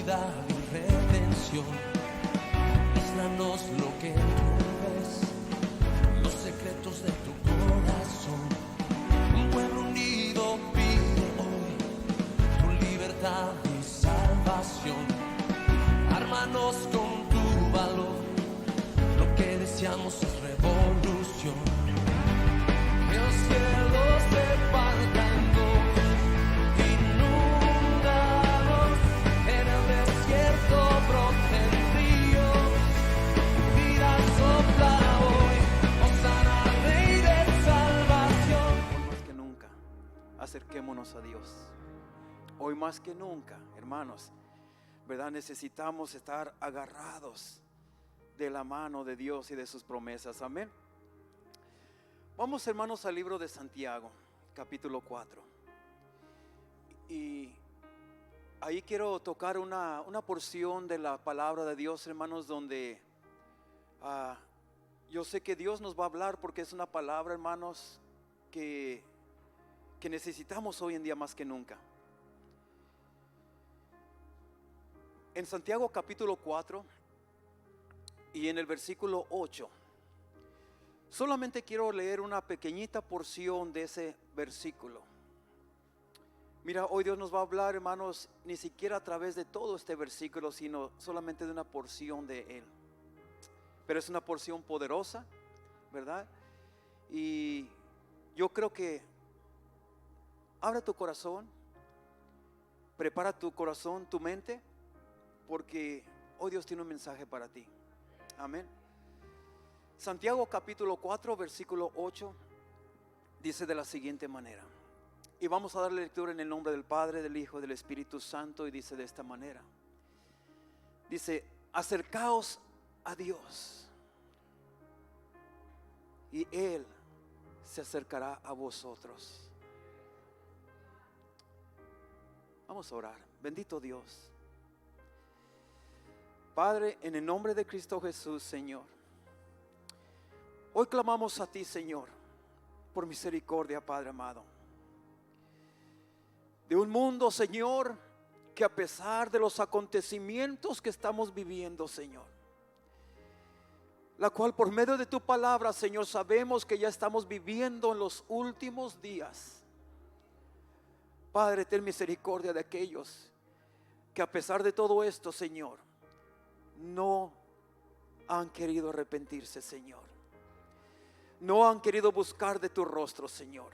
vida y redención. Muéstranos lo que tú ves, los secretos de tu corazón. Un pueblo unido pide hoy tu libertad y salvación. Ármanos con tu valor, lo que deseamos es revolución. Que los cielos se partan en dos, inundados en el desierto broten ríos. Vida sopla hoy, Hosana, Rey de salvación. Hoy más que nunca, acerquémonos a Dios. Hoy más que nunca, hermanos, ¿verdad? Necesitamos estar agarrados de la mano de Dios y de sus promesas. Amén. Vamos, hermanos, al libro de Santiago, capítulo 4. Y ahí quiero tocar una porción de la palabra de Dios, hermanos, donde yo sé que Dios nos va a hablar, porque es una palabra, hermanos, que necesitamos hoy en día más que nunca. En Santiago capítulo 4 y en el versículo 8, solamente quiero leer una pequeñita porción de ese versículo. Mira, hoy Dios nos va a hablar, hermanos, ni siquiera a través de todo este versículo, sino solamente de una porción de él. Pero es una porción poderosa, ¿verdad? Y yo creo que abre tu corazón, prepara tu corazón, tu mente, porque hoy Dios tiene un mensaje para ti. Amén. Santiago capítulo 4 versículo 8 dice de la siguiente manera, y vamos a darle lectura en el nombre del Padre, del Hijo y del Espíritu Santo, y dice de esta manera. Dice: acercaos a Dios y Él se acercará a vosotros. Vamos a orar. Bendito Dios, Padre, en el nombre de Cristo Jesús, Señor, hoy clamamos a ti, Señor, por misericordia, Padre amado, de un mundo, Señor, que a pesar de los acontecimientos que estamos viviendo, Señor, la cual por medio de tu palabra, Señor, sabemos que ya estamos viviendo en los últimos días. Padre, ten misericordia de aquellos que a pesar de todo esto, Señor, no han querido arrepentirse, Señor. No han querido buscar de tu rostro, Señor.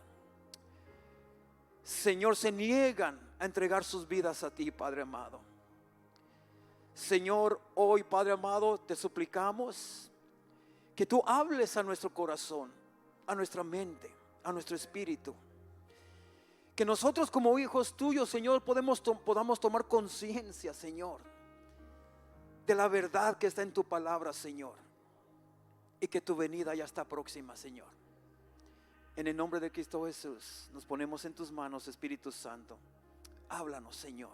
Señor, se niegan a entregar sus vidas a ti, Padre amado. Señor, hoy, Padre amado, te suplicamos que tú hables a nuestro corazón, a nuestra mente, a nuestro espíritu. Que nosotros como hijos tuyos, Señor, podamos tomar conciencia, Señor, de la verdad que está en tu palabra, Señor, y que tu venida ya está próxima, Señor. En el nombre de Cristo Jesús nos ponemos en tus manos, Espíritu Santo. Háblanos, Señor,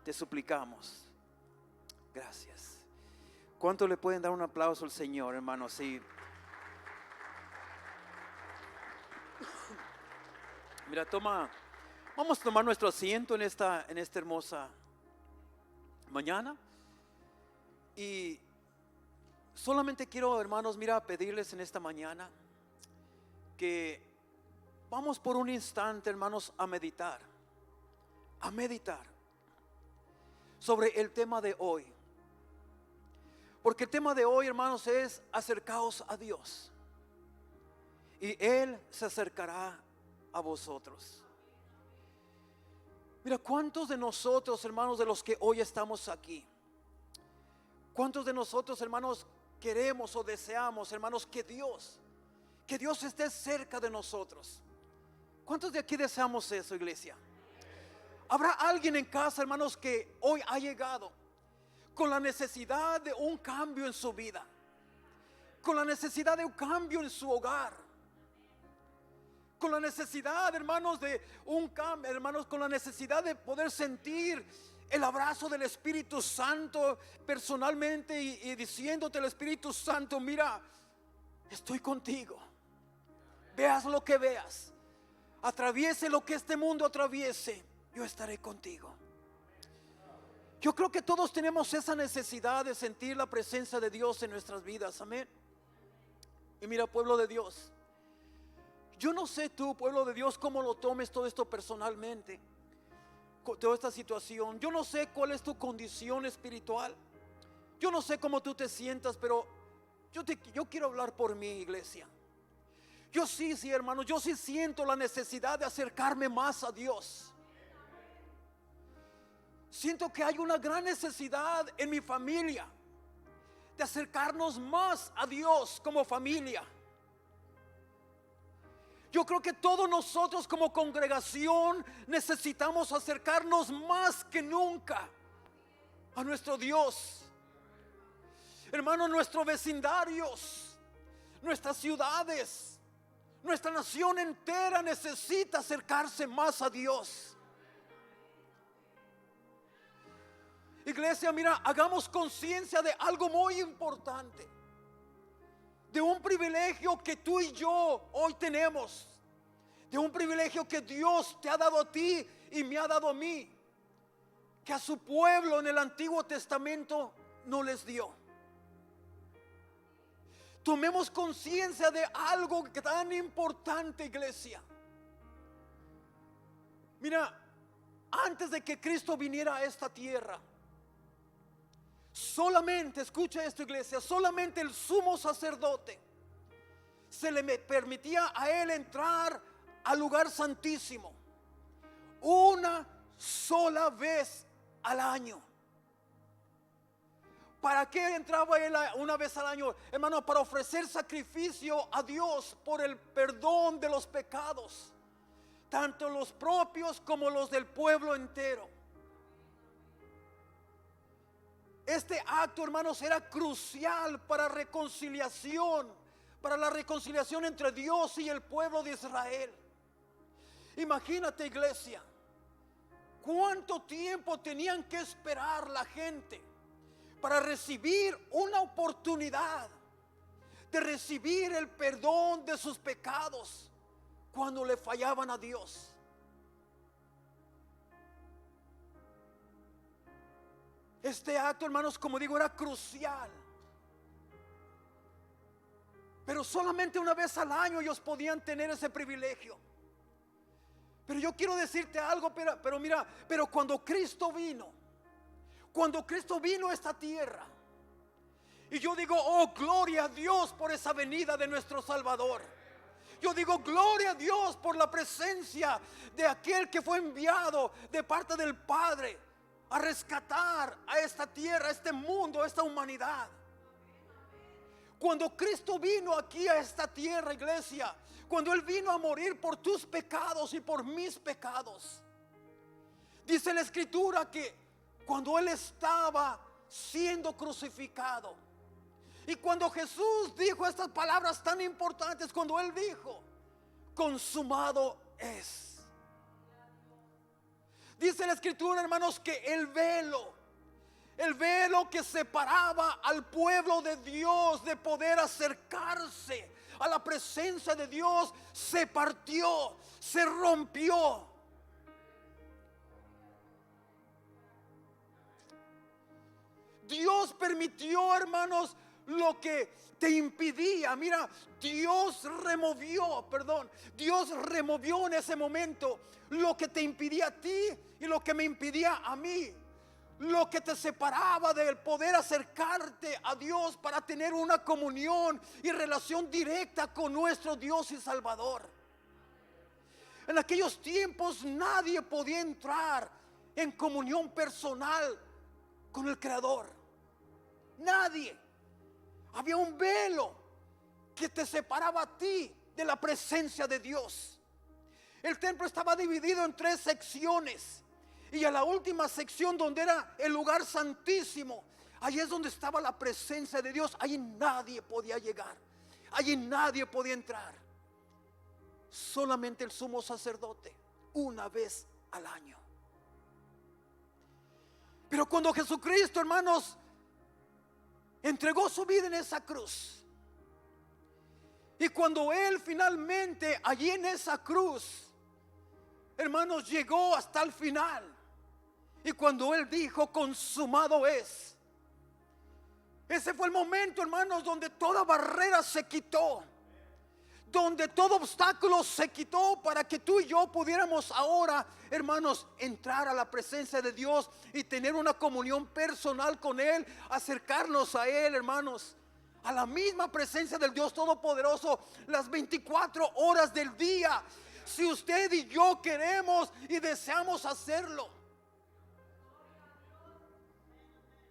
te suplicamos. Gracias. ¿Cuánto le pueden dar un aplauso al Señor, hermanos? Sí. Mira, vamos a tomar nuestro asiento en esta hermosa mañana. Y solamente quiero, hermanos, pedirles en esta mañana que vamos por un instante, hermanos, a meditar sobre el tema de hoy. Porque el tema de hoy, hermanos, es acercaos a Dios y Él se acercará a vosotros. Mira, ¿cuántos de nosotros, hermanos, de los que hoy estamos aquí, cuántos de nosotros, hermanos, queremos o deseamos, hermanos, que Dios esté cerca de nosotros? ¿Cuántos de aquí deseamos eso, iglesia? ¿Habrá alguien en casa, hermanos, que hoy ha llegado con la necesidad de un cambio en su vida, con la necesidad de un cambio en su hogar, con la necesidad, hermanos, de un cambio, hermanos, con la necesidad de poder sentir el abrazo del Espíritu Santo personalmente y diciéndote el Espíritu Santo: mira, estoy contigo, veas lo que veas, atraviese lo que este mundo atraviese, yo estaré contigo. Yo creo que todos tenemos esa necesidad de sentir la presencia de Dios en nuestras vidas, amén. Y mira, pueblo de Dios, yo no sé tú, pueblo de Dios, cómo lo tomes todo esto personalmente, toda esta situación. Yo no sé cuál es tu condición espiritual. Yo no sé cómo tú te sientas, pero yo quiero hablar por mi iglesia. Yo sí, hermanos, yo sí siento la necesidad de acercarme más a Dios. Siento que hay una gran necesidad en mi familia de acercarnos más a Dios como familia. Yo creo que todos nosotros como congregación necesitamos acercarnos más que nunca a nuestro Dios. Hermanos, nuestros vecindarios, nuestras ciudades, nuestra nación entera necesita acercarse más a Dios. Iglesia, mira, hagamos conciencia de algo muy importante, de un privilegio que tú y yo hoy tenemos, de un privilegio que Dios te ha dado a ti y me ha dado a mí, que a su pueblo en el Antiguo Testamento no les dio. Tomemos conciencia de algo que tan importante, iglesia. Mira, antes de que Cristo viniera a esta tierra, solamente, escucha esto, iglesia, solamente el sumo sacerdote se le permitía a él entrar al lugar santísimo una sola vez al año. ¿Para qué entraba él una vez al año? Hermano, para ofrecer sacrificio a Dios por el perdón de los pecados, tanto los propios como los del pueblo entero. Este acto, hermanos, era crucial para reconciliación, para la reconciliación entre Dios y el pueblo de Israel. Imagínate, iglesia, cuánto tiempo tenían que esperar la gente para recibir una oportunidad de recibir el perdón de sus pecados cuando le fallaban a Dios. Este acto, hermanos, como digo, era crucial. Pero solamente una vez al año ellos podían tener ese privilegio. Pero yo quiero decirte algo, pero mira, pero cuando Cristo vino a esta tierra, y yo digo, oh, gloria a Dios por esa venida de nuestro Salvador. Yo digo, gloria a Dios por la presencia de aquel que fue enviado de parte del Padre a rescatar a esta tierra, a este mundo, a esta humanidad. Cuando Cristo vino aquí a esta tierra, iglesia, cuando Él vino a morir por tus pecados y por mis pecados, dice la Escritura que cuando Él estaba siendo crucificado, y cuando Jesús dijo estas palabras tan importantes, cuando Él dijo, consumado es. Dice la Escritura, hermanos, que el velo que separaba al pueblo de Dios de poder acercarse a la presencia de Dios, se partió, se rompió. Dios permitió, hermanos, lo que te impidía. Mira, Dios removió en ese momento lo que te impidía a ti y lo que me impidía a mí, lo que te separaba del poder acercarte a Dios para tener una comunión y relación directa con nuestro Dios y Salvador. En aquellos tiempos nadie podía entrar en comunión personal con el Creador. Nadie. Había un velo que te separaba a ti de la presencia de Dios. El templo estaba dividido en 3 secciones, y a la última sección, donde era el lugar santísimo, allí es donde estaba la presencia de Dios. Allí nadie podía llegar, allí nadie podía entrar. Solamente el sumo sacerdote, una vez al año. Pero cuando Jesucristo, hermanos, entregó su vida en esa cruz, y cuando Él finalmente allí en esa cruz, hermanos, llegó hasta el final, Y cuando Él dijo, consumado es, ese fue el momento, hermanos, donde toda barrera se quitó, donde todo obstáculo se quitó para que tú y yo pudiéramos ahora, hermanos, entrar a la presencia de Dios y tener una comunión personal con Él, acercarnos a Él, hermanos, a la misma presencia del Dios Todopoderoso las 24 horas del día, si usted y yo queremos y deseamos hacerlo.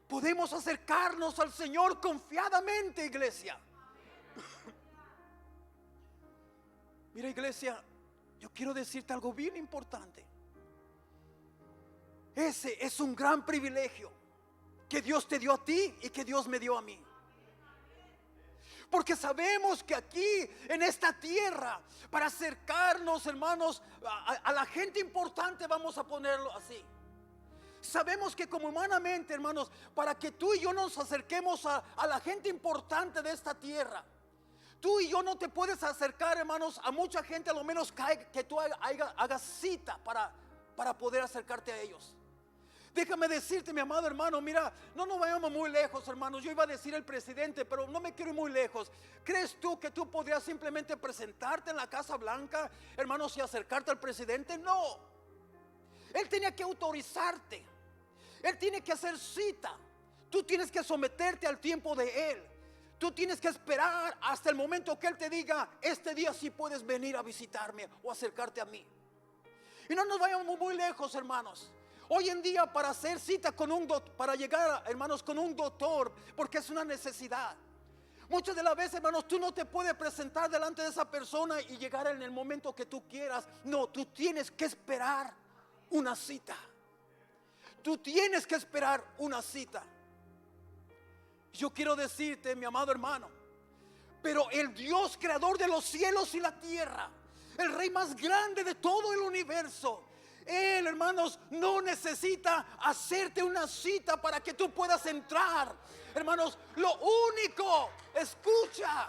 Podemos acercarnos al Señor confiadamente, iglesia. Mira, iglesia, yo quiero decirte algo bien importante. Ese es un gran privilegio que Dios te dio a ti y que Dios me dio a mí. Porque sabemos que aquí en esta tierra, para acercarnos, hermanos, a la gente importante, vamos a ponerlo así. Sabemos que como humanamente, hermanos, para que tú y yo nos acerquemos a la gente importante de esta tierra, tú y yo no te puedes acercar, hermanos, a mucha gente, a lo menos que tú hagas cita para poder acercarte a ellos. Déjame decirte, mi amado hermano, mira, no nos vayamos muy lejos, hermanos. Yo iba a decir el presidente, pero no me quiero ir muy lejos. ¿Crees tú que tú podrías simplemente presentarte en la Casa Blanca, hermanos, y acercarte al presidente? No. Él tenía que autorizarte. Él tiene que hacer cita. Tú tienes que someterte al tiempo de Él. Tú tienes que esperar hasta el momento que Él te diga, este día sí puedes venir a visitarme o acercarte a mí. Y no nos vayamos muy lejos, hermanos. Hoy en día, para hacer cita con un doctor, para llegar, hermanos, con un doctor, porque es una necesidad. Muchas de las veces, hermanos, tú no te puedes presentar delante de esa persona y llegar en el momento que tú quieras. No, tú tienes que esperar una cita. Tú tienes que esperar una cita. Yo quiero decirte, mi amado hermano, pero el Dios creador de los cielos y la tierra, el Rey más grande de todo el universo, Él, hermanos, no necesita hacerte una cita para que tú puedas entrar. Hermanos, lo único, escucha,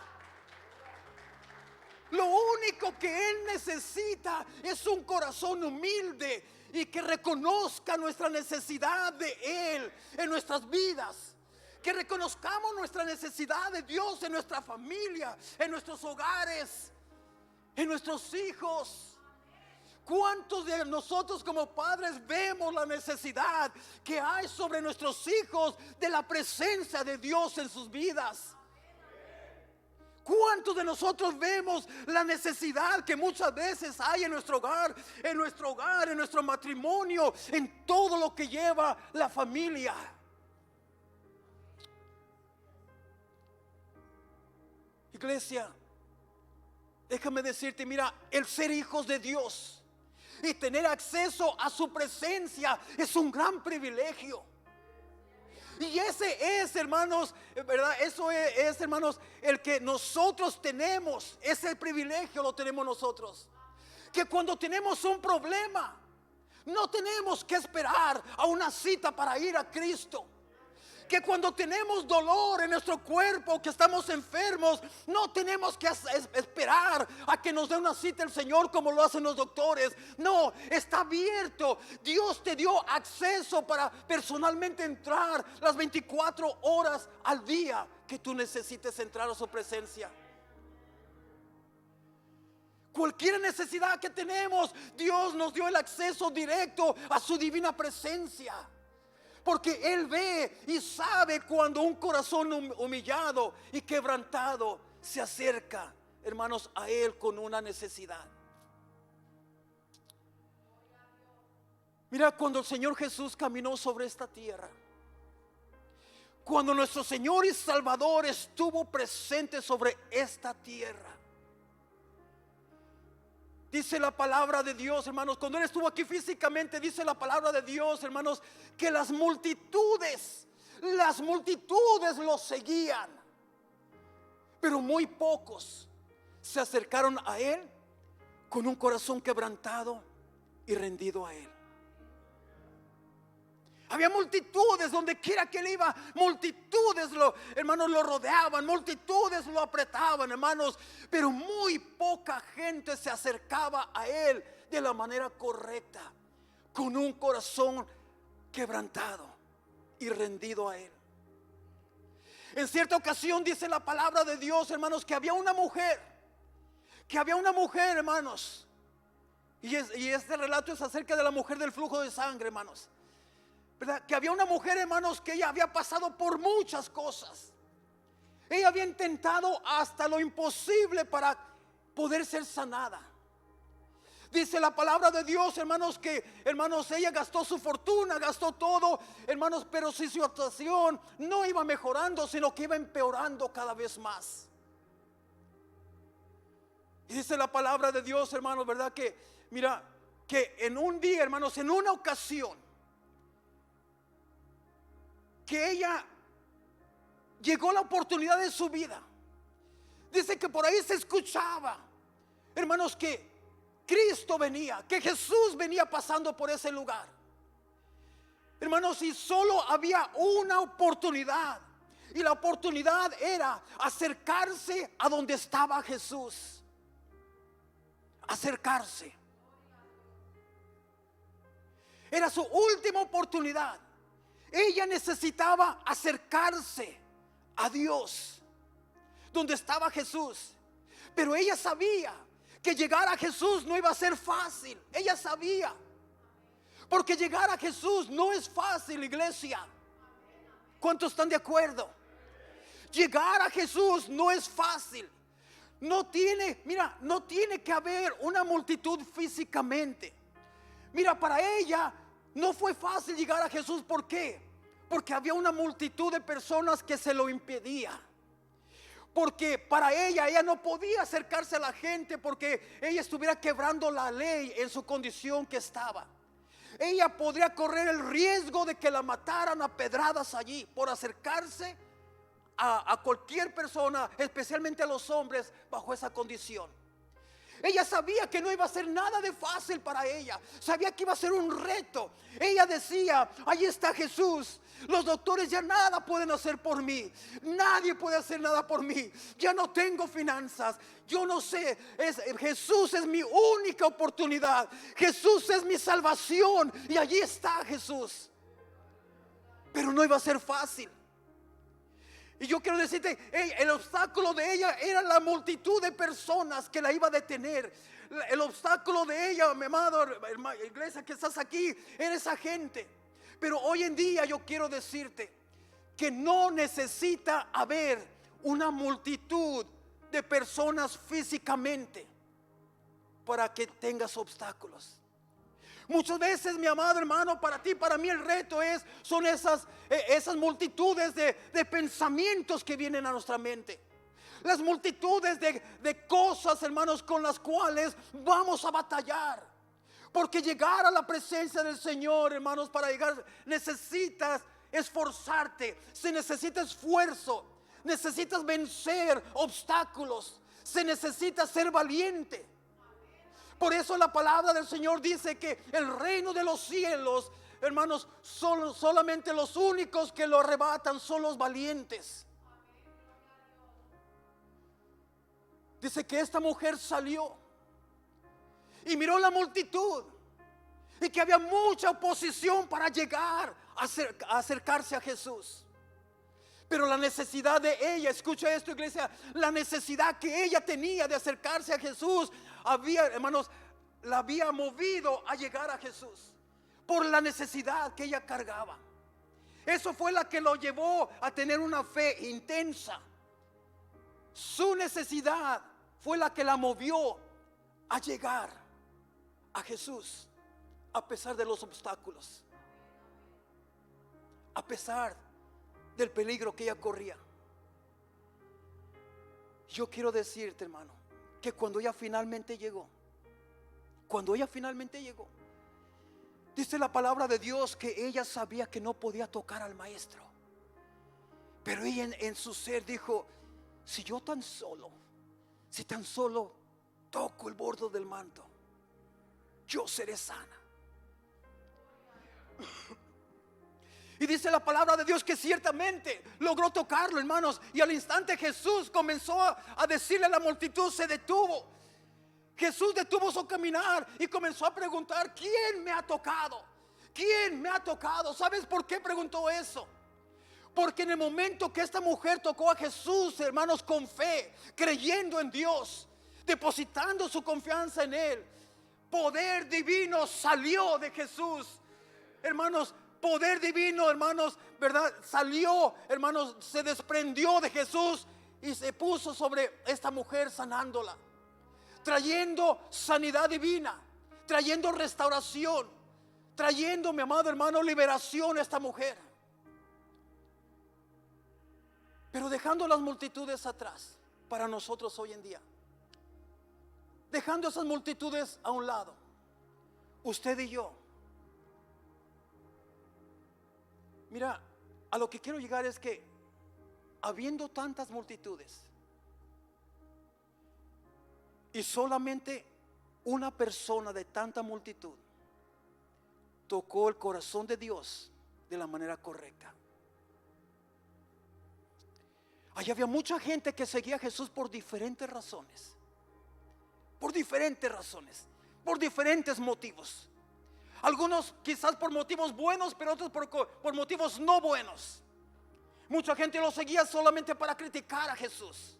lo único que Él necesita es un corazón humilde y que reconozca nuestra necesidad de Él en nuestras vidas. Que reconozcamos nuestra necesidad de Dios en nuestra familia, en nuestros hogares, en nuestros hijos. ¿Cuántos de nosotros como padres vemos la necesidad que hay sobre nuestros hijos de la presencia de Dios en sus vidas? ¿Cuántos de nosotros vemos la necesidad que muchas veces hay en nuestro hogar, en nuestro matrimonio, en todo lo que lleva la familia? Iglesia, déjame decirte, mira, el ser hijos de Dios y tener acceso a su presencia es un gran privilegio. Y ese es, hermanos, ¿verdad? Eso es, hermanos, el que nosotros tenemos. Ese privilegio lo tenemos nosotros. Que cuando tenemos un problema, no tenemos que esperar a una cita para ir a Cristo. Que cuando tenemos dolor en nuestro cuerpo, que estamos enfermos, no tenemos que esperar a que nos dé una cita el Señor como lo hacen los doctores. No, está abierto. Dios te dio acceso para personalmente entrar las 24 horas al día que tú necesites entrar a su presencia. Cualquier necesidad que tenemos, Dios nos dio el acceso directo a su divina presencia. Porque Él ve y sabe cuando un corazón humillado y quebrantado se acerca, hermanos, a Él con una necesidad. Mira, cuando el Señor Jesús caminó sobre esta tierra, cuando nuestro Señor y Salvador estuvo presente sobre esta tierra, dice la palabra de Dios, hermanos, cuando Él estuvo aquí físicamente, dice la palabra de Dios, hermanos, que las multitudes lo seguían. Pero muy pocos se acercaron a Él con un corazón quebrantado y rendido a Él. Había multitudes donde quiera que Él iba, multitudes hermanos, lo rodeaban, multitudes lo apretaban, hermanos, pero muy poca gente se acercaba a Él de la manera correcta, con un corazón quebrantado y rendido a Él. En cierta ocasión dice la palabra de Dios, hermanos, que había una mujer, hermanos, y este relato es acerca de la mujer del flujo de sangre, hermanos, ¿verdad? Que había una mujer, hermanos, que ella había pasado por muchas cosas. Ella había intentado hasta lo imposible para poder ser sanada. Dice la palabra de Dios, hermanos, que ella gastó su fortuna, gastó todo, hermanos, pero su situación no iba mejorando, sino que iba empeorando cada vez más. Y dice la palabra de Dios, hermanos, ¿verdad? Que mira, que en un día, hermanos, en una ocasión, que ella llegó la oportunidad de su vida. Dice que por ahí se escuchaba, hermanos, que Cristo venía, que Jesús venía pasando por ese lugar. Hermanos, y solo había una oportunidad, y la oportunidad era acercarse a donde estaba Jesús. Acercarse. Era su última oportunidad. Ella necesitaba acercarse a Dios, donde estaba Jesús. Pero ella sabía que llegar a Jesús no iba a ser fácil. Ella sabía, porque llegar a Jesús no es fácil, iglesia. ¿Cuántos están de acuerdo? Llegar a Jesús no es fácil. No tiene que haber una multitud físicamente. Mira, para ella no fue fácil llegar a Jesús. ¿Por qué? Porque había una multitud de personas que se lo impedía. Porque para ella no podía acercarse a la gente, porque ella estuviera quebrando la ley en su condición que estaba. Ella podría correr el riesgo de que la mataran a pedradas allí por acercarse a cualquier persona, especialmente a los hombres, bajo esa condición. Ella sabía que no iba a ser nada de fácil para ella. Sabía que iba a ser un reto. Ella decía: ahí está Jesús. Los doctores ya nada pueden hacer por mí. Nadie puede hacer nada por mí. Ya no tengo finanzas. Yo no sé. Jesús es mi única oportunidad. Jesús es mi salvación. Y allí está Jesús. Pero no iba a ser fácil. Y yo quiero decirte, el obstáculo de ella era la multitud de personas que la iba a detener. El obstáculo de ella, mi amado iglesia que estás aquí, era esa gente. Pero hoy en día yo quiero decirte que no necesita haber una multitud de personas físicamente para que tengas obstáculos. Muchas veces, mi amado hermano, para ti, para mí el reto son esas multitudes de pensamientos que vienen a nuestra mente. Las multitudes de cosas, hermanos, con las cuales vamos a batallar. Porque llegar a la presencia del Señor, hermanos, para llegar necesitas esforzarte. Se necesita esfuerzo. Necesitas vencer obstáculos. Se necesita ser valiente. Por eso la palabra del Señor dice que el reino de los cielos, hermanos, solamente los únicos que lo arrebatan son los valientes. Dice que esta mujer salió y miró la multitud y que había mucha oposición para llegar a acercarse a Jesús. Pero la necesidad de ella, escucha esto, iglesia, la necesidad que ella tenía de acercarse a Jesús la había movido a llegar a Jesús por la necesidad que ella cargaba. Eso fue la que lo llevó a tener una fe intensa. Su necesidad fue la que la movió a llegar a Jesús a pesar de los obstáculos, a pesar del peligro que ella corría. Yo quiero decirte, hermano, que cuando ella finalmente llegó, dice la palabra de Dios que ella sabía que no podía tocar al maestro, pero ella en su ser dijo: si tan solo toco el borde del manto, yo seré sana. Y dice la palabra de Dios que ciertamente logró tocarlo, hermanos. Y al instante Jesús comenzó a decirle a la multitud, se detuvo. Jesús detuvo su caminar y comenzó a preguntar: ¿quién me ha tocado? ¿Quién me ha tocado? ¿Sabes por qué preguntó eso? Porque en el momento que esta mujer tocó a Jesús, hermanos, con fe, creyendo en Dios, depositando su confianza en Él, poder divino salió de Jesús. Hermanos, poder divino, hermanos, ¿verdad? Salió, hermanos, se desprendió de Jesús y se puso sobre esta mujer, sanándola, trayendo sanidad divina, trayendo restauración, trayendo, mi amado hermano, liberación a esta mujer. Pero dejando las multitudes atrás para nosotros hoy en día, dejando esas multitudes a un lado, usted y yo, mira, a lo que quiero llegar es que habiendo tantas multitudes y solamente una persona de tanta multitud tocó el corazón de Dios de la manera correcta. Allí había mucha gente que seguía a Jesús por diferentes razones, por diferentes motivos. Algunos quizás por motivos buenos, pero otros por motivos no buenos. Mucha gente lo seguía solamente para criticar a Jesús.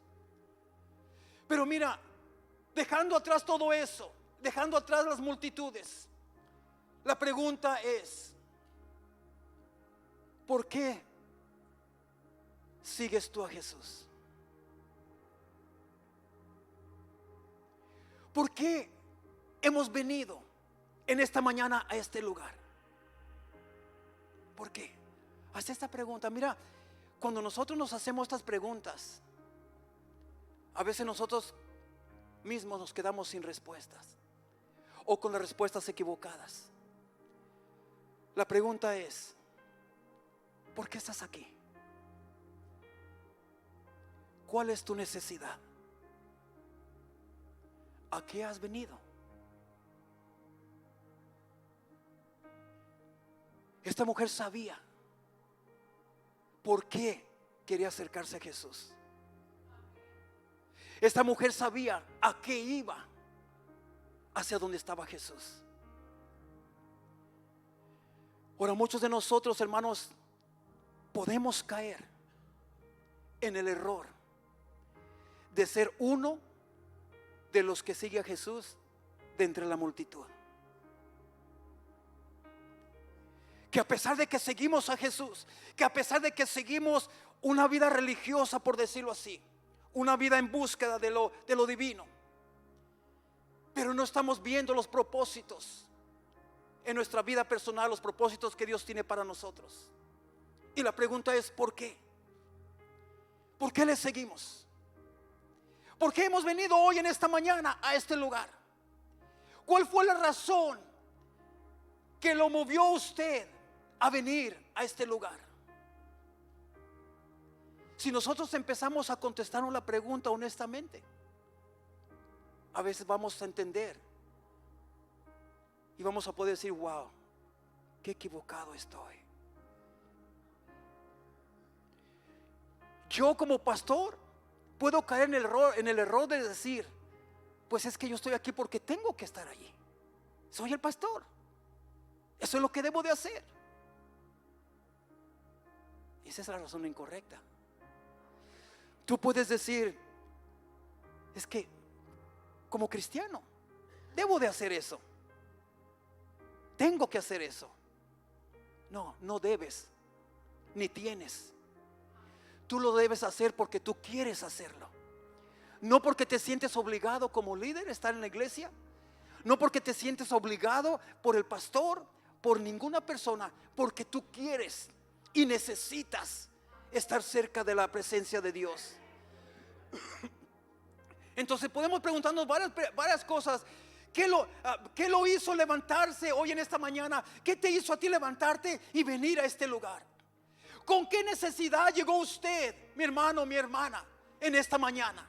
Pero mira, dejando atrás todo eso, dejando atrás las multitudes, la pregunta es: ¿por qué sigues tú a Jesús? ¿Por qué hemos venido en esta mañana a este lugar? ¿Por qué? Haz esta pregunta. Mira, cuando nosotros nos hacemos estas preguntas, a veces nosotros mismos nos quedamos sin respuestas o con las respuestas equivocadas. La pregunta es: ¿por qué estás aquí? ¿Cuál es tu necesidad? ¿A qué has venido? Esta mujer sabía por qué quería acercarse a Jesús. Esta mujer sabía a qué iba, hacia donde estaba Jesús. Ahora, muchos de nosotros, hermanos, podemos caer en el error de ser uno de los que sigue a Jesús de entre la multitud. Que a pesar de que seguimos a Jesús, que a pesar de que seguimos una vida religiosa, por decirlo así, una vida en búsqueda de lo divino, pero no estamos viendo los propósitos en nuestra vida personal, los propósitos que Dios tiene para nosotros. Y la pregunta es: ¿por qué? ¿Por qué le seguimos? ¿Por qué hemos venido hoy en esta mañana a este lugar? ¿Cuál fue la razón que lo movió a usted a venir a este lugar? Si nosotros empezamos a contestarnos la pregunta honestamente, a veces vamos a entender y vamos a poder decir: wow, qué equivocado estoy. Yo como pastor puedo caer en el error de decir: pues es que yo estoy aquí porque tengo que estar allí. Soy el pastor. Eso es lo que debo de hacer. Y esa es la razón incorrecta. Tú puedes decir: es que como cristiano debo de hacer eso. Tengo que hacer eso. No, no debes, ni tienes. Tú lo debes hacer porque tú quieres hacerlo. No porque te sientes obligado como líder a estar en la iglesia. No porque te sientes obligado por el pastor, por ninguna persona. Porque tú quieres y necesitas estar cerca de la presencia de Dios. Entonces podemos preguntarnos varias cosas. ¿Qué lo hizo levantarse hoy en esta mañana? ¿Qué te hizo a ti levantarte y venir a este lugar? ¿Con qué necesidad llegó usted, mi hermano, mi hermana, en esta mañana?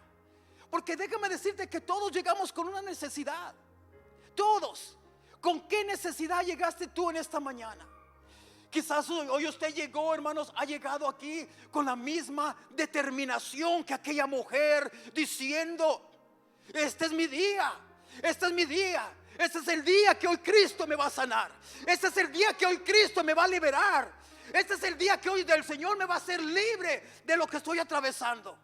Porque déjame decirte que todos llegamos con una necesidad. Todos. ¿Con qué necesidad llegaste tú en esta mañana? Quizás hoy usted llegó, hermanos, ha llegado aquí con la misma determinación que aquella mujer, diciendo: este es mi día, este es mi día. Este es el día que hoy Cristo me va a sanar. Este es el día que hoy Cristo me va a liberar. Este es el día que hoy el Señor me va a hacer libre de lo que estoy atravesando.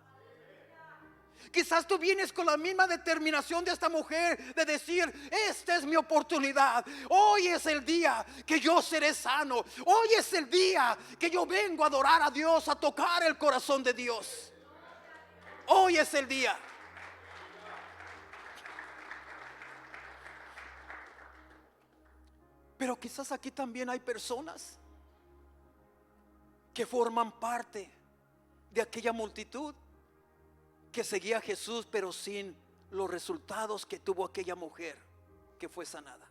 Quizás tú vienes con la misma determinación de esta mujer de decir: esta es mi oportunidad. Hoy es el día que yo seré sano. Hoy es el día que yo vengo a adorar a Dios, a tocar el corazón de Dios. Hoy es el día. Pero quizás aquí también hay personas que forman parte de aquella multitud que seguía a Jesús, pero sin los resultados que tuvo aquella mujer que fue sanada.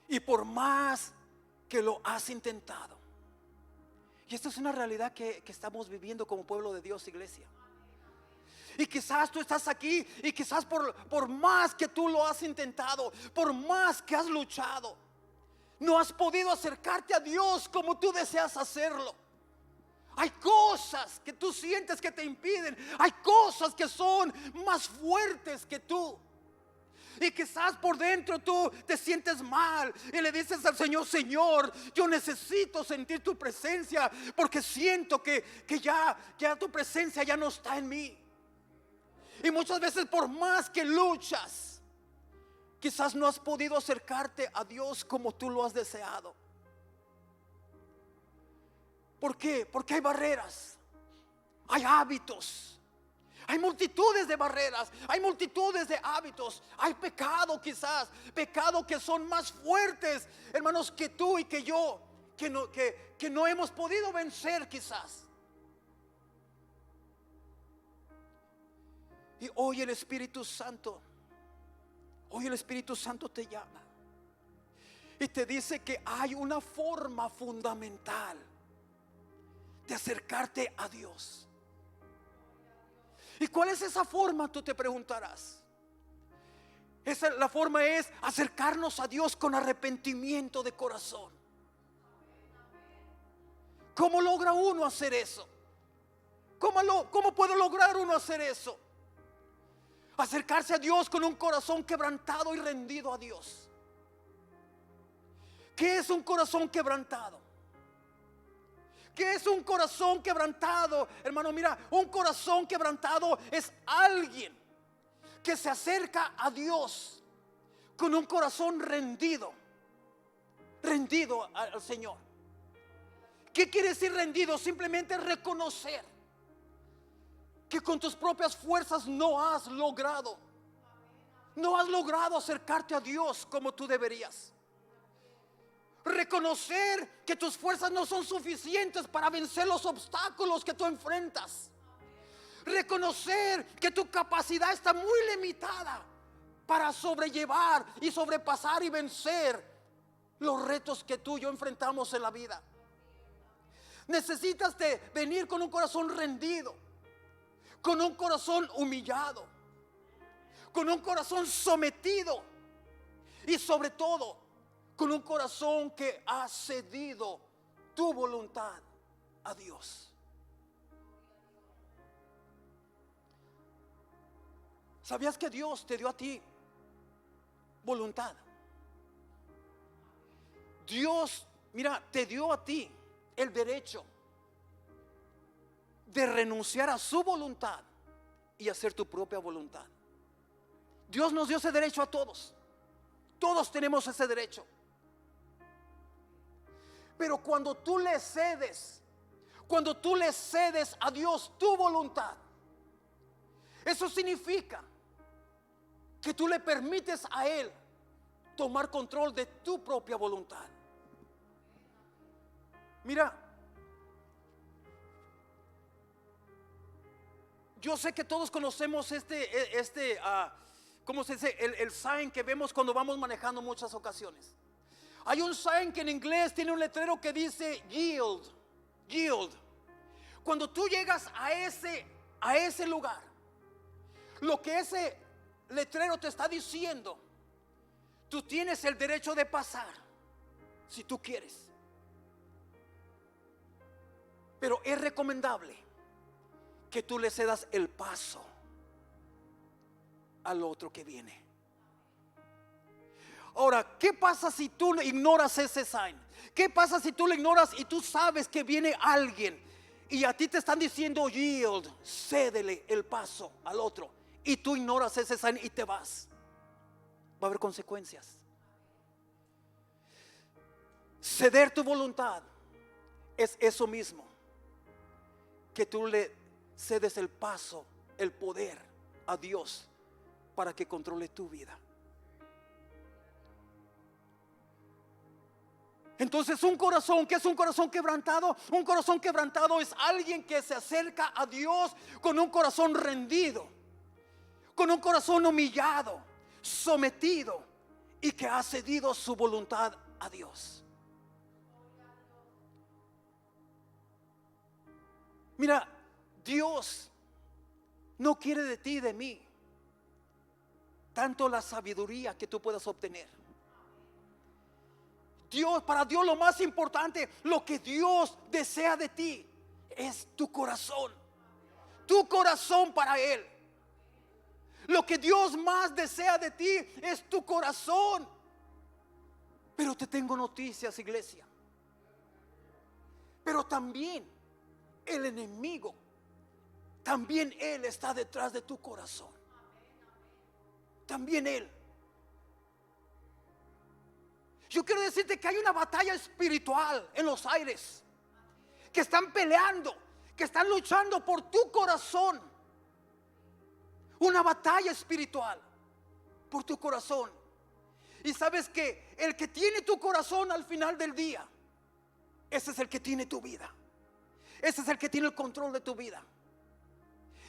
Y por más que lo has intentado, y esto es una realidad que estamos viviendo como pueblo de Dios, iglesia. Y quizás tú estás aquí y quizás por más que tú lo has intentado, por más que has luchado, no has podido acercarte a Dios como tú deseas hacerlo. Hay cosas que tú sientes que te impiden. Hay cosas que son más fuertes que tú. Y quizás por dentro tú te sientes mal y le dices al Señor: Señor, yo necesito sentir tu presencia, porque siento que ya tu presencia ya no está en mí. Y muchas veces, por más que luchas, quizás no has podido acercarte a Dios como tú lo has deseado. ¿Por qué? Porque hay barreras, hay hábitos, hay multitudes de barreras, hay multitudes de hábitos, hay pecado, quizás pecado que son más fuertes, hermanos, que tú y que yo, que no hemos podido vencer quizás. Y hoy el Espíritu Santo te llama y te dice que hay una forma fundamental de acercarte a Dios. ¿Y cuál es esa forma? Tú te preguntarás. La forma es acercarnos a Dios con arrepentimiento de corazón. ¿Cómo logra uno hacer eso? ¿Cómo puede lograr uno hacer eso? Acercarse a Dios con un corazón quebrantado y rendido a Dios. ¿Qué es un corazón quebrantado? ¿Qué es un corazón quebrantado? Hermano, mira, un corazón quebrantado es alguien que se acerca a Dios con un corazón rendido al Señor. ¿Qué quiere decir rendido? Simplemente reconocer que con tus propias fuerzas no has logrado acercarte a Dios como tú deberías. Reconocer que tus fuerzas no son suficientes para vencer los obstáculos que tú enfrentas. Reconocer que tu capacidad está muy limitada para sobrellevar y sobrepasar y vencer los retos que tú y yo enfrentamos en la vida. Necesitas de venir con un corazón rendido, con un corazón humillado, con un corazón sometido y sobre todo con un corazón que ha cedido tu voluntad a Dios. ¿Sabías que Dios te dio a ti voluntad? Dios, mira, te dio a ti el derecho de renunciar a su voluntad y hacer tu propia voluntad. Dios nos dio ese derecho a todos. Todos tenemos ese derecho. Pero cuando tú le cedes a Dios tu voluntad, eso significa que tú le permites a Él tomar control de tu propia voluntad. Mira, yo sé que todos conocemos ¿cómo se dice? El sign que vemos cuando vamos manejando en muchas ocasiones. Hay un sign que en inglés tiene un letrero que dice yield. Cuando tú llegas a ese lugar, lo que ese letrero te está diciendo, tú tienes el derecho de pasar si tú quieres. Pero es recomendable que tú le cedas el paso al otro que viene. Ahora, ¿qué pasa si tú ignoras ese sign? ¿Qué pasa si tú lo ignoras y tú sabes que viene alguien y a ti te están diciendo yield, cédele el paso al otro, y tú ignoras ese sign y te vas? Va a haber consecuencias. Ceder tu voluntad es eso mismo, que tú le cedes el paso, el poder a Dios para que controle tu vida. Entonces un corazón, ¿qué es un corazón quebrantado? Un corazón quebrantado es alguien que se acerca a Dios con un corazón rendido, con un corazón humillado, sometido, y que ha cedido su voluntad a Dios. Mira, Dios no quiere de ti y de mí tanto la sabiduría que tú puedas obtener. Para Dios lo más importante, lo que Dios desea de ti es tu corazón. Tu corazón para Él. Lo que Dios más desea de ti es tu corazón. Pero te tengo noticias, iglesia. Pero también el enemigo, también él está detrás de tu corazón. También él. Yo quiero decirte que hay una batalla espiritual en los aires, que están peleando, que están luchando por tu corazón. Una batalla espiritual por tu corazón. Y sabes que el que tiene tu corazón al final del día, ese es el que tiene tu vida. Ese es el que tiene el control de tu vida.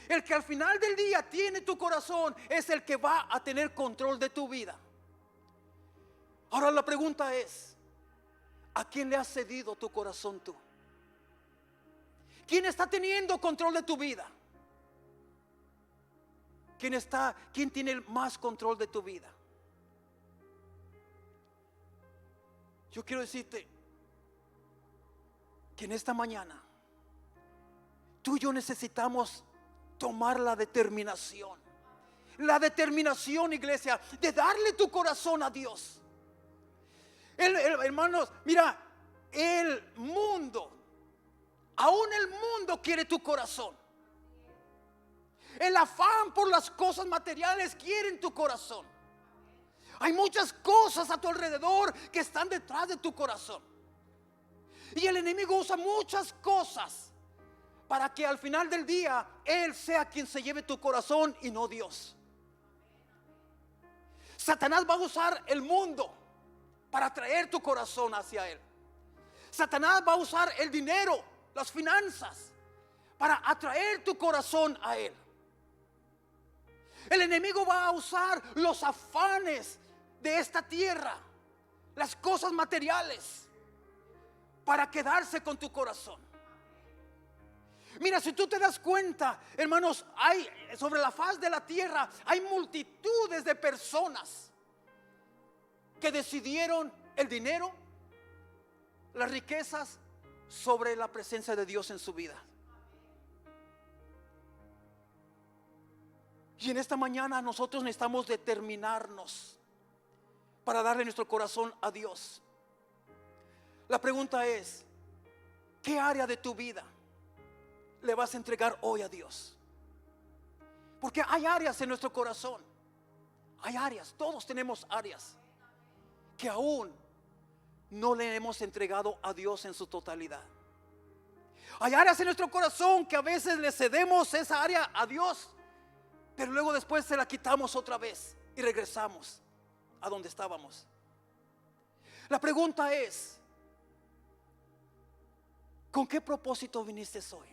El que al final del día tiene tu corazón es el que va a tener control de tu vida. Ahora la pregunta es, ¿a quién le has cedido tu corazón tú? ¿Quién está teniendo control de tu vida? ¿Quién tiene el más control de tu vida? Yo quiero decirte que en esta mañana tú y yo necesitamos tomar la determinación, iglesia, de darle tu corazón a Dios. Hermanos, mira, el mundo, aún el mundo quiere tu corazón. El afán por las cosas materiales quieren tu corazón. Hay muchas cosas a tu alrededor que están detrás de tu corazón. Y el enemigo usa muchas cosas para que al final del día él sea quien se lleve tu corazón y no Dios. Satanás va a usar el mundo para atraer tu corazón hacia él. Satanás va a usar el dinero, las finanzas, para atraer tu corazón a él. El enemigo va a usar los afanes de esta tierra, las cosas materiales, para quedarse con tu corazón. Mira, si tú te das cuenta, hermanos, hay sobre la faz de la tierra hay multitudes de personas que decidieron el dinero, las riquezas sobre la presencia de Dios en su vida. Y en esta mañana nosotros necesitamos determinarnos para darle nuestro corazón a Dios. La pregunta es, ¿qué área de tu vida le vas a entregar hoy a Dios? Porque hay áreas en nuestro corazón. Hay áreas, todos tenemos áreas que aún no le hemos entregado a Dios en su totalidad. Hay áreas en nuestro corazón que a veces le cedemos esa área a Dios, pero luego después se la quitamos otra vez y regresamos a donde estábamos. La pregunta es, ¿con qué propósito viniste hoy?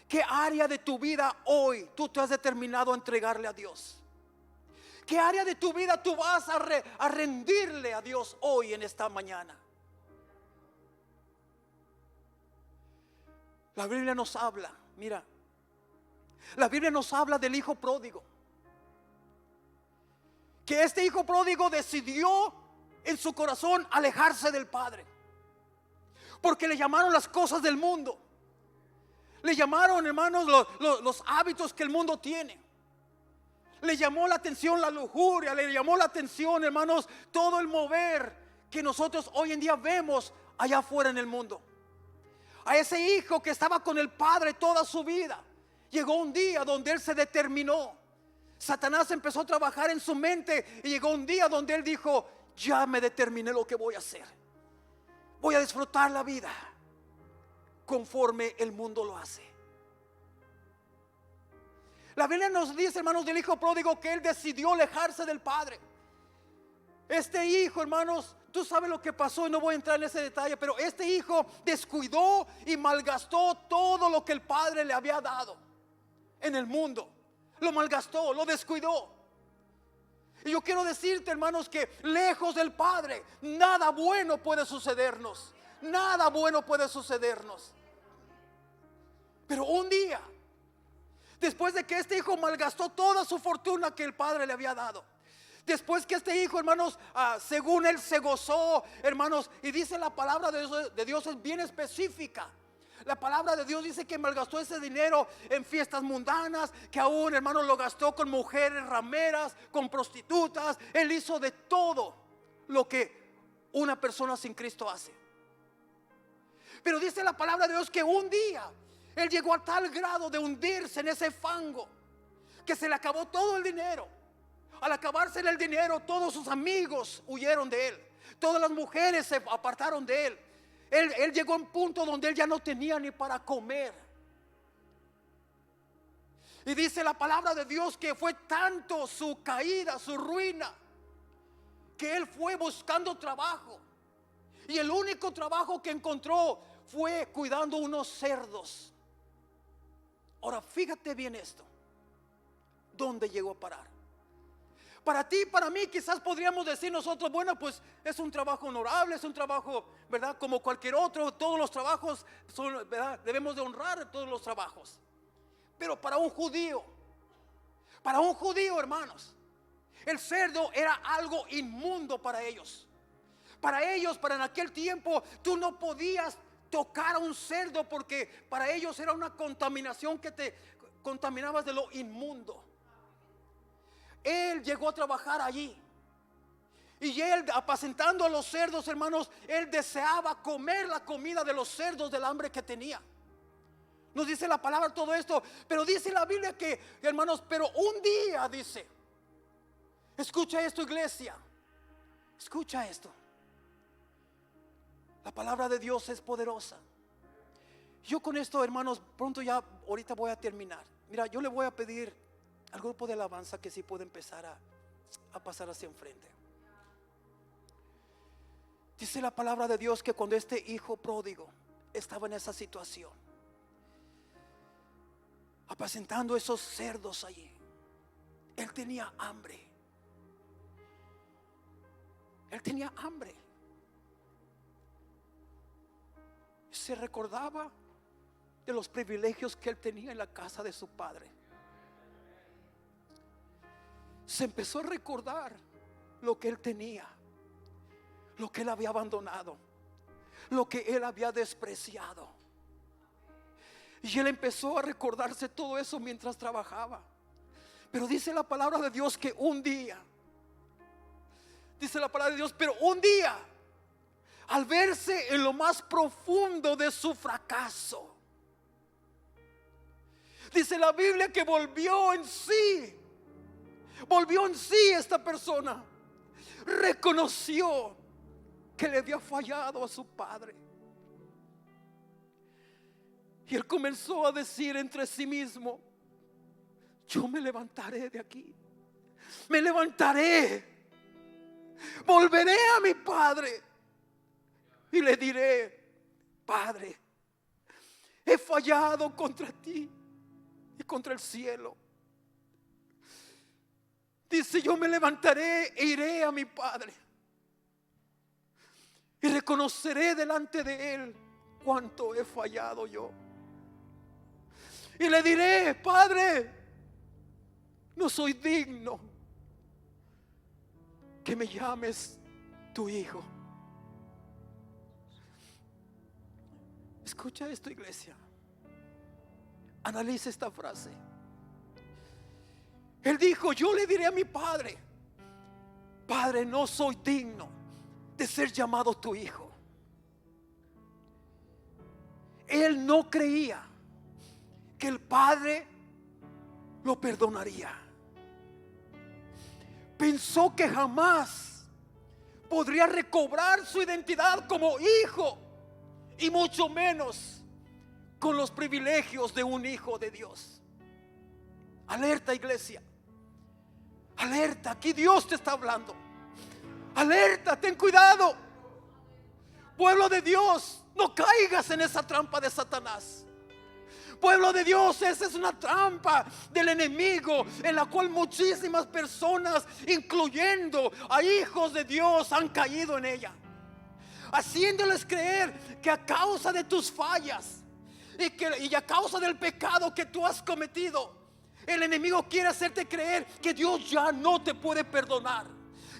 ¿Qué área de tu vida hoy tú te has determinado a entregarle a Dios? ¿Qué área de tu vida tú vas a rendirle a Dios hoy en esta mañana? La Biblia nos habla, mira, la Biblia nos habla del hijo pródigo. Que este hijo pródigo decidió en su corazón alejarse del padre, porque le llamaron las cosas del mundo. Le llamaron, hermanos, los hábitos que el mundo tiene. Le llamó la atención la lujuria, le llamó la atención, hermanos, todo el mover que nosotros hoy en día vemos allá afuera en el mundo. A ese hijo que estaba con el padre toda su vida, llegó un día donde él se determinó. Satanás empezó a trabajar en su mente y llegó un día donde él dijo: ya me determiné lo que voy a hacer. Voy a disfrutar la vida conforme el mundo lo hace. La Biblia nos dice, hermanos, del hijo pródigo que él decidió alejarse del padre. Este hijo, hermanos, tú sabes lo que pasó y no voy a entrar en ese detalle, pero este hijo descuidó y malgastó todo lo que el padre le había dado en el mundo. Lo malgastó, lo descuidó. Y yo quiero decirte, hermanos, que lejos del Padre nada bueno puede sucedernos. Nada bueno puede sucedernos. Pero un día, después de que este hijo malgastó toda su fortuna que el padre le había dado, después que este hijo, hermanos, según él se gozó, hermanos, y dice la palabra de Dios es bien específica. La palabra de Dios dice que malgastó ese dinero en fiestas mundanas, que aún, hermanos, lo gastó con mujeres rameras, con prostitutas. Él hizo de todo lo que una persona sin Cristo hace. Pero dice la palabra de Dios que un día él llegó a tal grado de hundirse en ese fango que se le acabó todo el dinero. Al acabársele el dinero, todos sus amigos huyeron de él. Todas las mujeres se apartaron de él. Él llegó a un punto donde él ya no tenía ni para comer. Y dice la palabra de Dios que fue tanto su caída, su ruina, que él fue buscando trabajo. Y el único trabajo que encontró fue cuidando unos cerdos. Ahora fíjate bien esto. ¿Dónde llegó a parar? Para ti, para mí, quizás podríamos decir nosotros: bueno, pues es un trabajo honorable, es un trabajo, ¿verdad?, como cualquier otro. Todos los trabajos son, ¿verdad?, debemos de honrar todos los trabajos. Pero para un judío, hermanos, el cerdo era algo inmundo para ellos. Para ellos, para en aquel tiempo, tú no podías tocar a un cerdo porque para ellos era una contaminación que te contaminabas de lo inmundo. Él llegó a trabajar allí. Y él, apacentando a los cerdos, hermanos, él deseaba comer la comida de los cerdos del hambre que tenía. Nos dice la palabra todo esto, pero dice la Biblia que, hermanos, pero un día, dice, escucha esto, iglesia, escucha esto. La palabra de Dios es poderosa. Yo con esto, hermanos, pronto ya, ahorita voy a terminar. Mira, yo le voy a pedir al grupo de alabanza que sí puede empezar a pasar hacia enfrente. Dice la palabra de Dios que cuando este hijo pródigo estaba en esa situación, apacentando esos cerdos allí, él tenía hambre. Él tenía hambre. Se recordaba de los privilegios que él tenía en la casa de su padre. Se empezó a recordar lo que él tenía, lo que él había abandonado, lo que él había despreciado. Y él empezó a recordarse todo eso mientras trabajaba. Pero dice la palabra de Dios que un día, dice la palabra de Dios, pero un día, al verse en lo más profundo de su fracaso, dice la Biblia que volvió en sí esta persona. Reconoció que le había fallado a su padre. Y él comenzó a decir entre sí mismo: yo me levantaré de aquí, me levantaré, volveré a mi padre y le diré: Padre, he fallado contra ti y contra el cielo. Dice: yo me levantaré e iré a mi padre y reconoceré delante de él cuánto he fallado yo. Y le diré: Padre, no soy digno que me llames tu hijo. Escucha esto, iglesia. Analiza esta frase. Él dijo: yo le diré a mi padre: Padre, no soy digno de ser llamado tu hijo. Él no creía que el padre lo perdonaría. Pensó que jamás podría recobrar su identidad como hijo, y mucho menos con los privilegios de un hijo de Dios. Alerta, iglesia. Alerta, aquí Dios te está hablando. Alerta, ten cuidado. Pueblo de Dios, no caigas en esa trampa de Satanás. Pueblo de Dios, esa es una trampa del enemigo en la cual muchísimas personas, incluyendo a hijos de Dios, han caído en ella, haciéndoles creer que a causa de tus fallas y a causa del pecado que tú has cometido, el enemigo quiere hacerte creer que Dios ya no te puede perdonar,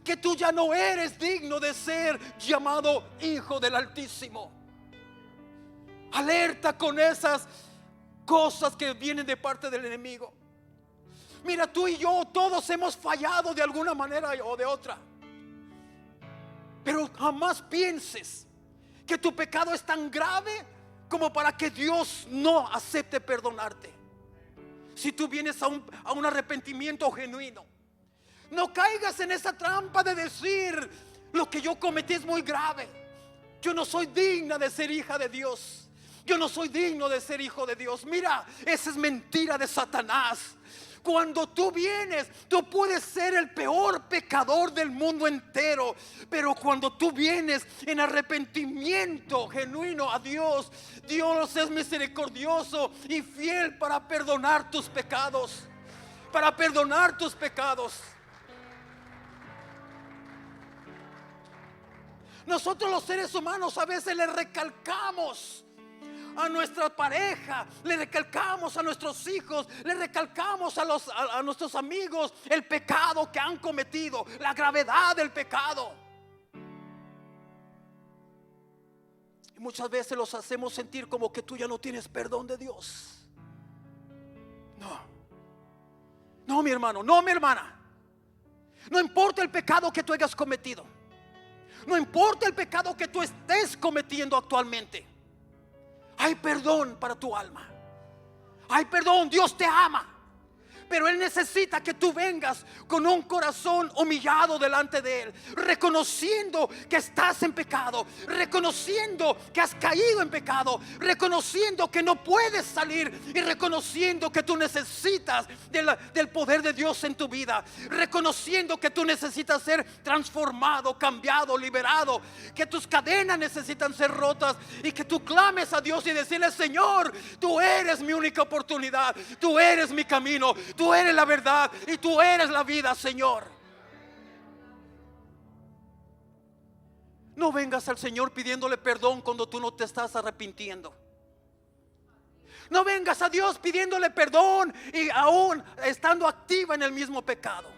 que tú ya no eres digno de ser llamado hijo del Altísimo. Alerta con esas cosas que vienen de parte del enemigo. Mira, tú y yo todos hemos fallado de alguna manera o de otra, pero jamás pienses que tu pecado es tan grave como para que Dios no acepte perdonarte. Si tú vienes a un arrepentimiento genuino, no caigas en esa trampa de decir: lo que yo cometí es muy grave, yo no soy digna de ser hija de Dios, yo no soy digno de ser hijo de Dios. Mira, esa es mentira de Satanás. Cuando tú vienes, tú puedes ser el peor pecador del mundo entero, pero cuando tú vienes en arrepentimiento genuino a Dios, Dios es misericordioso y fiel para perdonar tus pecados, para perdonar tus pecados. Nosotros los seres humanos a veces le recalcamos a nuestra pareja, le recalcamos a nuestros hijos, le recalcamos a nuestros amigos el pecado que han cometido, la gravedad del pecado. Y muchas veces los hacemos sentir como que tú ya no tienes perdón de Dios. No, mi hermano, no, mi hermana. No importa el pecado que tú hayas cometido, no importa el pecado que tú estés cometiendo actualmente, hay perdón para tu alma. Hay perdón, Dios te ama. Pero Él necesita que tú vengas con un corazón humillado delante de Él, reconociendo que estás en pecado, reconociendo que has caído en pecado, reconociendo que no puedes salir y reconociendo que tú necesitas del poder de Dios en tu vida, reconociendo que tú necesitas ser transformado, cambiado, liberado, que tus cadenas necesitan ser rotas y que tú clames a Dios y decirle: Señor, tú eres mi única oportunidad, tú eres mi camino, tú eres la verdad y tú eres la vida, Señor. No vengas al Señor pidiéndole perdón cuando tú no te estás arrepintiendo. No vengas a Dios pidiéndole perdón y aún estando activa en el mismo pecado,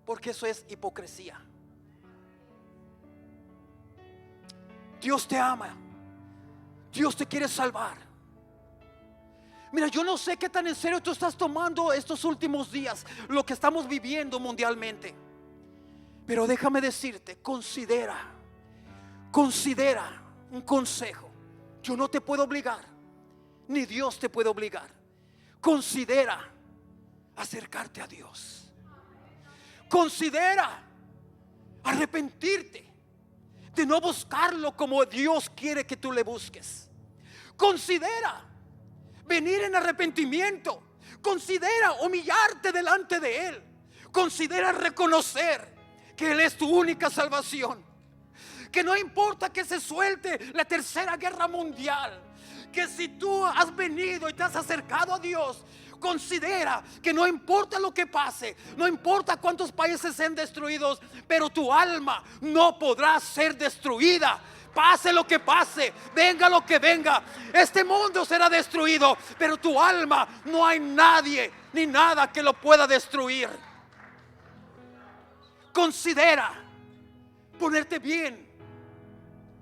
porque eso es hipocresía. Dios te ama, Dios te quiere salvar. Mira, yo no sé qué tan en serio tú estás tomando estos últimos días, lo que estamos viviendo mundialmente, pero déjame decirte, considera un consejo. Yo no te puedo obligar, ni Dios te puede obligar. Considera acercarte a Dios. Considera arrepentirte de no buscarlo como Dios quiere que tú le busques. Considera venir en arrepentimiento. Considera humillarte delante de Él. Considera reconocer que Él es tu única salvación, que no importa que se suelte la tercera guerra mundial, que si tú has venido y te has acercado a Dios, considera que no importa lo que pase, no importa cuántos países sean destruidos, pero tu alma no podrá ser destruida. Pase lo que pase, venga lo que venga, este mundo será destruido, pero tu alma no hay nadie ni nada que lo pueda destruir. Considera ponerte bien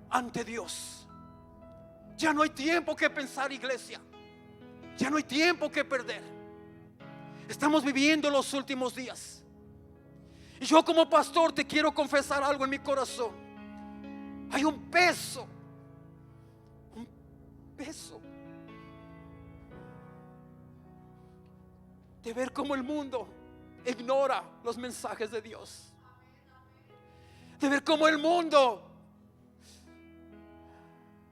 ante Dios. Ya no hay tiempo que pensar, iglesia. Ya no hay tiempo que perder. Estamos viviendo los últimos días. Y yo como pastor te quiero confesar algo en mi corazón. Hay un peso de ver cómo el mundo ignora los mensajes de Dios, de ver cómo el mundo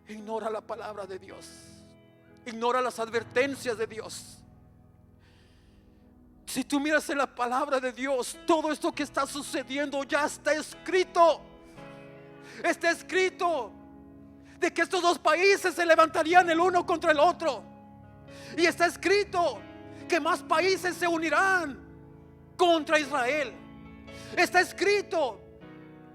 ignora la palabra de Dios, ignora las advertencias de Dios. Si tú miras en la palabra de Dios, todo esto que está sucediendo ya está escrito. Está escrito de que estos dos países se levantarían el uno contra el otro. Y está escrito que más países se unirán contra Israel. Está escrito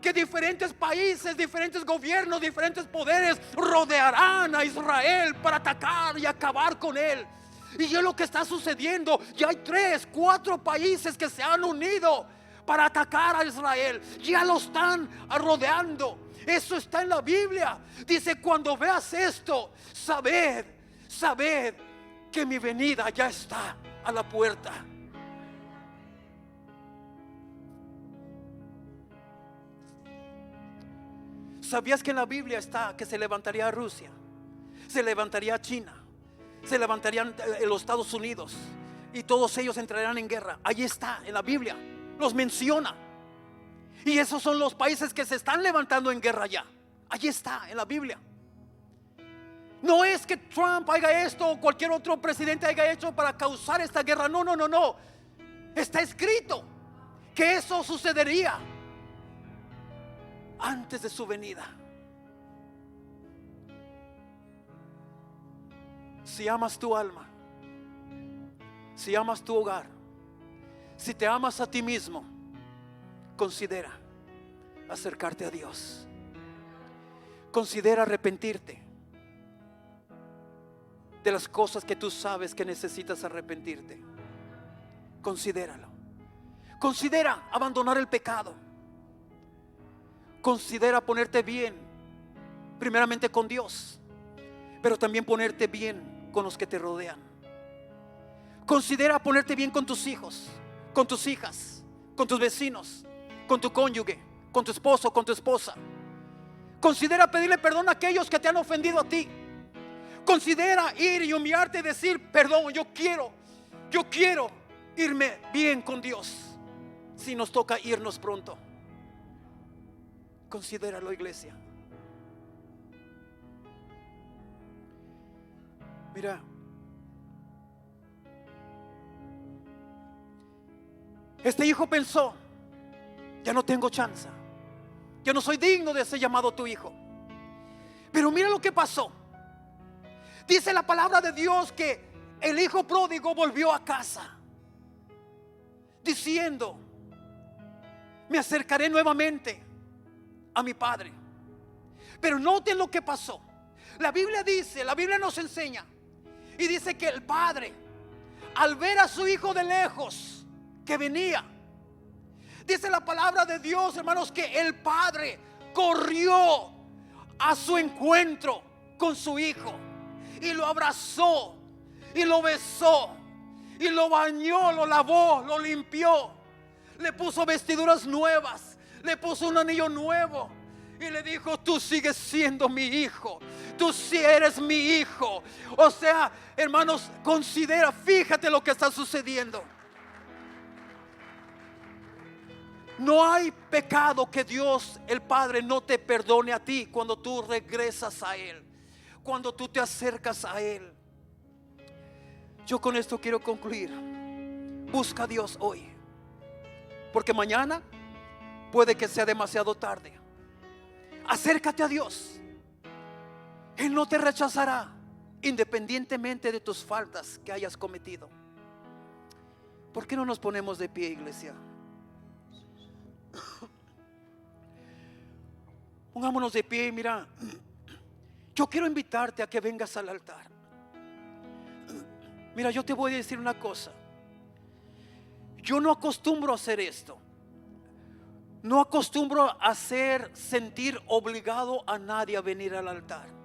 que diferentes países, diferentes gobiernos, diferentes poderes rodearán a Israel para atacar y acabar con él. Y es lo que está sucediendo. Ya hay 3, 4 países que se han unido para atacar a Israel. Ya lo están rodeando. Eso está en la Biblia. Dice: cuando veas esto, sabed que mi venida ya está a la puerta. ¿Sabías que en la Biblia está que se levantaría Rusia, se levantaría China, se levantarían los Estados Unidos y todos ellos entrarán en guerra? Allí está en la Biblia, los menciona. Y esos son los países que se están levantando en guerra ya. Allí está en la Biblia. No es que Trump haga esto o cualquier otro presidente haya hecho para causar esta guerra. No. Está escrito que eso sucedería antes de su venida. Si amas tu alma, si amas tu hogar, si te amas a ti mismo, considera acercarte a Dios. Considera arrepentirte de las cosas que tú sabes que necesitas arrepentirte. Considéralo. Considera abandonar el pecado. Considera ponerte bien, primeramente con Dios, pero también ponerte bien con los que te rodean. Considera ponerte bien con tus hijos, con tus hijas, con tus vecinos, con tu cónyuge, con tu esposo, con tu esposa. Considera pedirle perdón a aquellos que te han ofendido a ti. Considera ir y humillarte y decir: perdón, yo quiero irme bien con Dios. Si nos toca irnos pronto, considéralo, iglesia. Mira, este hijo pensó: ya no tengo chance, yo no soy digno de ser llamado tu hijo. Pero mira lo que pasó. Dice la palabra de Dios que el hijo pródigo volvió a casa diciendo: me acercaré nuevamente a mi padre. Pero noten lo que pasó. La Biblia dice, la Biblia nos enseña y dice que el padre, al ver a su hijo de lejos que venía, dice la palabra de Dios, hermanos, que el padre corrió a su encuentro con su hijo y lo abrazó y lo besó y lo bañó, lo lavó, lo limpió, le puso vestiduras nuevas, le puso un anillo nuevo y le dijo: tú sigues siendo mi hijo, tú sí eres mi hijo. O sea, hermanos, considera, fíjate lo que está sucediendo. No hay pecado que Dios el Padre no te perdone a ti cuando tú regresas a Él, cuando tú te acercas a Él. Yo con esto quiero concluir. Busca a Dios hoy, porque mañana puede que sea demasiado tarde. Acércate a Dios. Él no te rechazará, independientemente de tus faltas que hayas cometido. ¿Por qué no nos ponemos de pie, iglesia? Pongámonos de pie y mira, yo quiero invitarte a que vengas al altar. Mira, yo te voy a decir una cosa. Yo no acostumbro a hacer esto. No acostumbro a hacer sentir obligado a nadie a venir al altar.